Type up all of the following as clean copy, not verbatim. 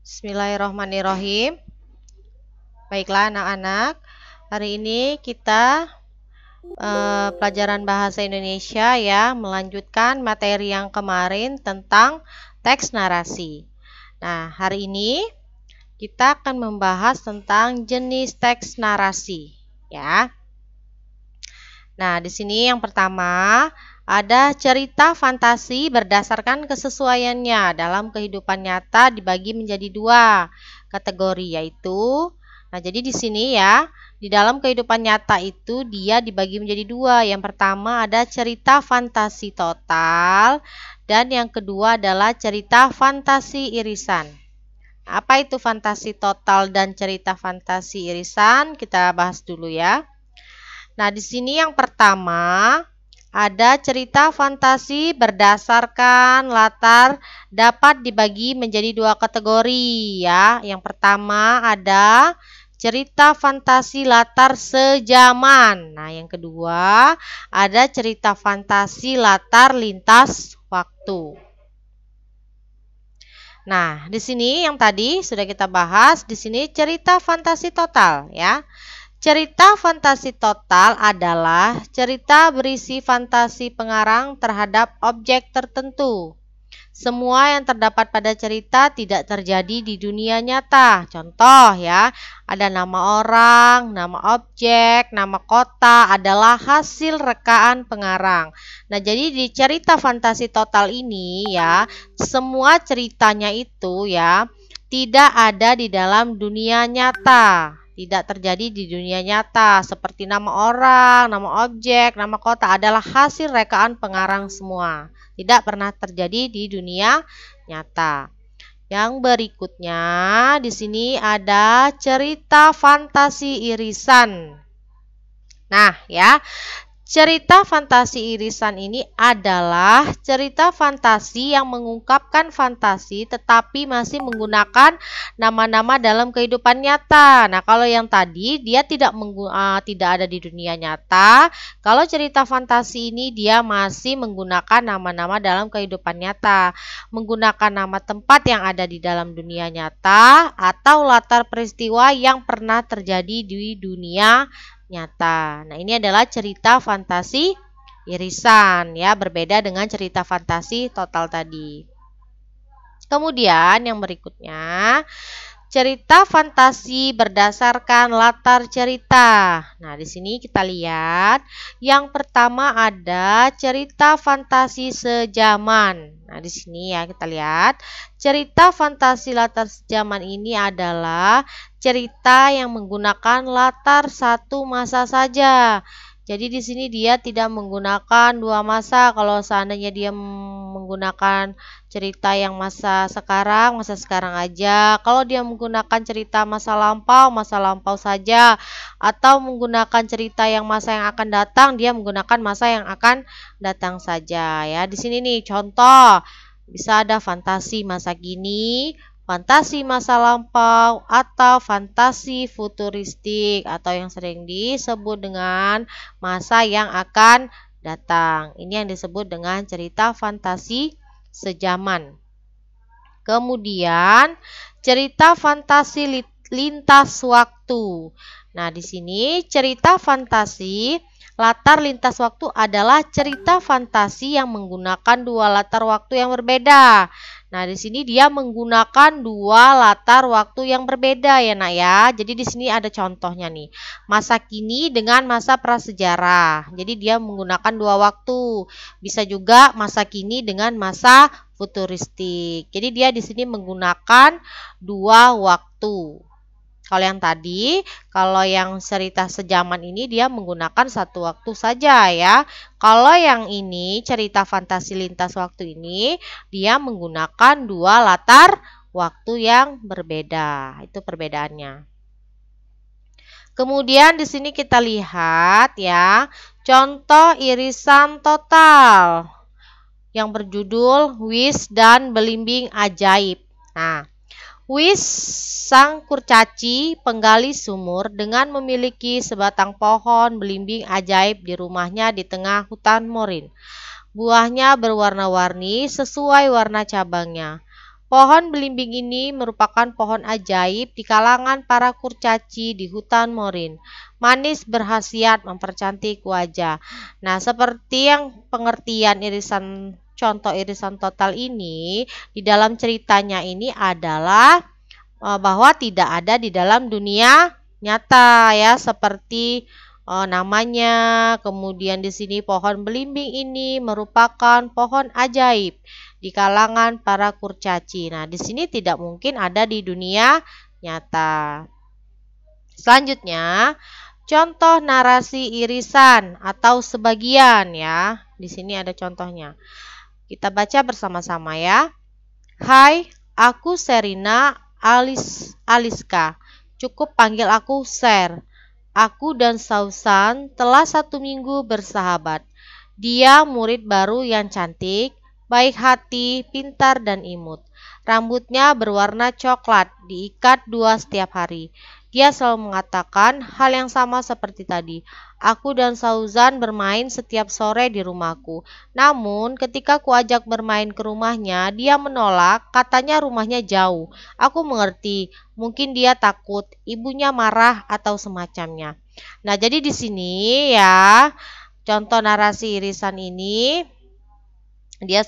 Bismillahirrohmanirrohim. Baiklah anak-anak, hari ini kita pelajaran bahasa Indonesia ya, melanjutkan materi yang kemarin tentang teks narasi. Nah, hari ini kita akan membahas tentang jenis teks narasi ya. Nah, di sini yang pertama ada cerita fantasi berdasarkan kesesuaiannya dalam kehidupan nyata dibagi menjadi dua kategori, yaitu jadi di sini ya, di dalam kehidupan nyata itu dia dibagi menjadi dua. Yang pertama ada cerita fantasi total dan yang kedua adalah cerita fantasi irisan. Apa itu fantasi total dan cerita fantasi irisan? Kita bahas dulu ya. Nah, di sini yang pertama ada cerita fantasi berdasarkan latar dapat dibagi menjadi dua kategori ya. Yang pertama ada cerita fantasi latar sejaman. Nah, yang kedua ada cerita fantasi latar lintas waktu. Nah, di sini yang tadi sudah kita bahas, di sini cerita fantasi total ya. Cerita fantasi total adalah cerita berisi fantasi pengarang terhadap objek tertentu. Semua yang terdapat pada cerita tidak terjadi di dunia nyata. Contoh ya, ada nama orang, nama objek, nama kota adalah hasil rekaan pengarang. Nah, jadi di cerita fantasi total ini ya, semua ceritanya itu ya tidak ada di dalam dunia nyata. Tidak terjadi di dunia nyata, seperti nama orang, nama objek, nama kota adalah hasil rekaan pengarang semua. Tidak pernah terjadi di dunia nyata. Yang berikutnya di sini ada cerita fantasi irisan. Nah, ya. Cerita fantasi irisan ini adalah cerita fantasi yang mengungkapkan fantasi tetapi masih menggunakan nama-nama dalam kehidupan nyata. Nah, kalau yang tadi dia tidak ada di dunia nyata. Kalau cerita fantasi ini dia masih menggunakan nama-nama dalam kehidupan nyata, menggunakan nama tempat yang ada di dalam dunia nyata atau latar peristiwa yang pernah terjadi di dunia nyata. Nah, ini adalah cerita fantasi irisan ya, berbeda dengan cerita fantasi total tadi. Kemudian yang berikutnya, cerita fantasi berdasarkan latar cerita. Nah, di sini kita lihat yang pertama ada cerita fantasi sejaman. Nah, di sini ya kita lihat cerita fantasi latar sejaman ini adalah cerita yang menggunakan latar satu masa saja. Jadi di sini dia tidak menggunakan dua masa. Kalau seandainya dia menggunakan cerita yang masa sekarang aja. Kalau dia menggunakan cerita masa lampau saja. Atau menggunakan cerita yang masa yang akan datang, dia menggunakan masa yang akan datang saja ya. Di sini nih contoh, bisa ada fantasi masa kini, fantasi masa lampau, atau fantasi futuristik, atau yang sering disebut dengan masa yang akan datang. Ini yang disebut dengan cerita fantasi sejaman. Kemudian cerita fantasi lintas waktu. Nah, di sini cerita fantasi latar lintas waktu adalah cerita fantasi yang menggunakan dua latar waktu yang berbeda. Nah, di sini dia menggunakan dua latar waktu yang berbeda ya, Nak ya. Jadi di sini ada contohnya nih. Masa kini dengan masa prasejarah. Jadi dia menggunakan dua waktu. Bisa juga masa kini dengan masa futuristik. Jadi dia di sini menggunakan dua waktu. Kalau yang tadi, kalau yang cerita sejaman ini dia menggunakan satu waktu saja ya. Kalau yang ini cerita fantasi lintas waktu ini dia menggunakan dua latar waktu yang berbeda. Itu perbedaannya. Kemudian di sini kita lihat ya, contoh irisan total yang berjudul Wis dan Belimbing Ajaib. Nah, Wis, sang kurcaci penggali sumur dengan memiliki sebatang pohon belimbing ajaib di rumahnya di tengah hutan morin. Buahnya berwarna-warni sesuai warna cabangnya. Pohon belimbing ini merupakan pohon ajaib di kalangan para kurcaci di hutan Morin. Manis berkhasiat mempercantik wajah. Nah, seperti yang pengertian contoh irisan total ini, di dalam ceritanya ini adalah bahwa tidak ada di dalam dunia nyata ya, seperti namanya. Kemudian di sini pohon belimbing ini merupakan pohon ajaib di kalangan para kurcaci. Nah, di sini tidak mungkin ada di dunia nyata. Selanjutnya, contoh narasi irisan atau sebagian ya. Di sini ada contohnya. Kita baca bersama-sama ya. Hai, aku Serina Aliska. Cukup panggil aku Ser. Aku dan Sausan telah 1 minggu bersahabat. Dia murid baru yang cantik, baik hati, pintar, dan imut. Rambutnya berwarna coklat, diikat 2 setiap hari. Dia selalu mengatakan hal yang sama seperti tadi. Aku dan Sauzan bermain setiap sore di rumahku. Namun ketika ku ajak bermain ke rumahnya, dia menolak, katanya rumahnya jauh. Aku mengerti, mungkin dia takut ibunya marah atau semacamnya. Nah, jadi di sini ya, contoh narasi irisan ini dia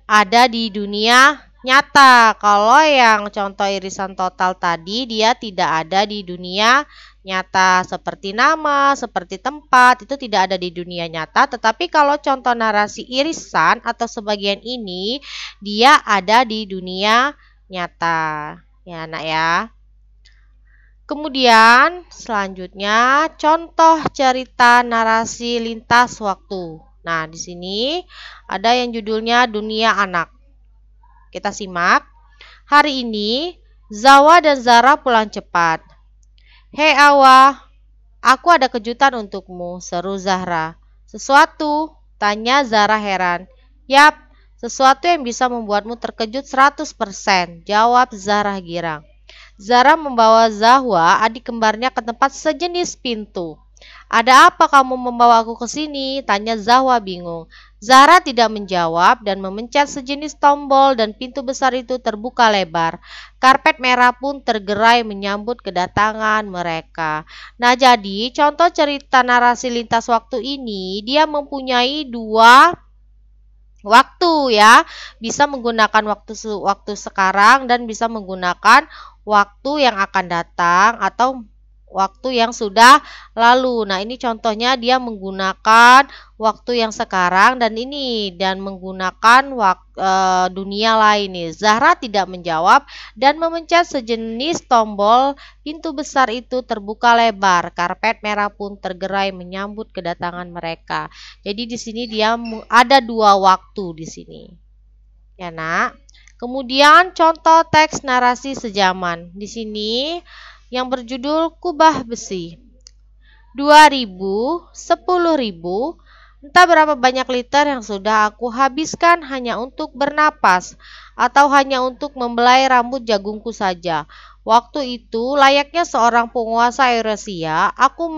ada di dunia nyata. Kalau yang contoh irisan total tadi dia tidak ada di dunia nyata, seperti nama, seperti tempat, itu tidak ada di dunia nyata. Tetapi kalau contoh narasi irisan atau sebagian ini dia ada di dunia nyata. Ya, Nak ya. Kemudian selanjutnya contoh cerita narasi lintas waktu. Nah, di sini ada yang judulnya Dunia Anak. Kita simak. Hari ini Zawa dan Zara pulang cepat. Hei Awa, aku ada kejutan untukmu, seru Zahra. Sesuatu? Tanya Zara heran. Yap, sesuatu yang bisa membuatmu terkejut 100%, jawab Zahra girang. Zara membawa Zahwa, adik kembarnya, ke tempat sejenis pintu. Ada apa kamu membawa aku ke sini? Tanya Zahwa bingung. Zahra tidak menjawab dan memencet sejenis tombol dan pintu besar itu terbuka lebar. Karpet merah pun tergerai menyambut kedatangan mereka. Nah, jadi contoh cerita narasi lintas waktu ini dia mempunyai 2 waktu ya. Bisa menggunakan waktu sekarang dan bisa menggunakan waktu yang akan datang atau waktu yang sudah lalu. Nah, ini contohnya dia menggunakan waktu yang sekarang dan menggunakan dunia lain nih. Zahra tidak menjawab dan memencet sejenis tombol, pintu besar itu terbuka lebar. Karpet merah pun tergerai menyambut kedatangan mereka. Jadi di sini dia ada 2 waktu di sini. Ya, Nak. Kemudian contoh teks narasi sejaman. Di sini yang berjudul Kubah Besi. 2.000, 10.000, entah berapa banyak liter yang sudah aku habiskan hanya untuk bernapas atau hanya untuk membelai rambut jagungku saja. Waktu itu layaknya seorang penguasa Eurasia, aku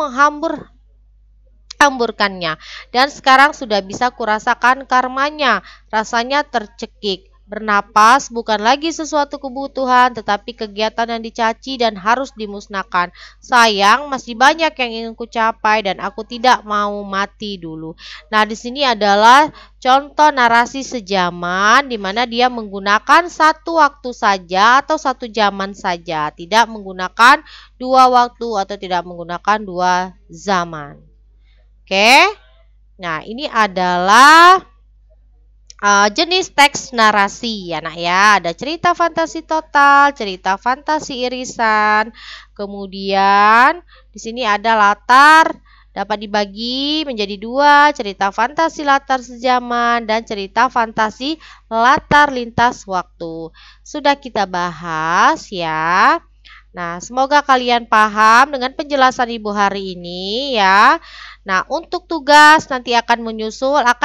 hamburkannya dan sekarang sudah bisa kurasakan karmanya. Rasanya tercekik. Bernapas bukan lagi sesuatu kebutuhan, tetapi kegiatan yang dicaci dan harus dimusnahkan. Sayang, masih banyak yang ingin kucapai dan aku tidak mau mati dulu. Nah, di sini adalah contoh narasi sejaman di mana dia menggunakan 1 waktu saja atau 1 zaman saja, tidak menggunakan 2 waktu atau tidak menggunakan 2 zaman. Oke. Nah, ini adalah jenis teks narasi ya, Nak ya. Ada cerita fantasi total, cerita fantasi irisan. Kemudian di sini ada latar dapat dibagi menjadi 2, cerita fantasi latar sejaman dan cerita fantasi latar lintas waktu. Sudah kita bahas ya. Nah, semoga kalian paham dengan penjelasan Ibu hari ini ya. Nah, untuk tugas nanti akan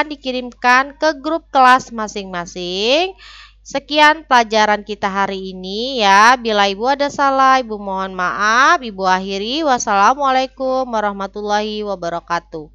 dikirimkan ke grup kelas masing-masing. Sekian pelajaran kita hari ini ya. Bila Ibu ada salah, Ibu mohon maaf. Ibu akhiri. Wassalamualaikum warahmatullahi wabarakatuh.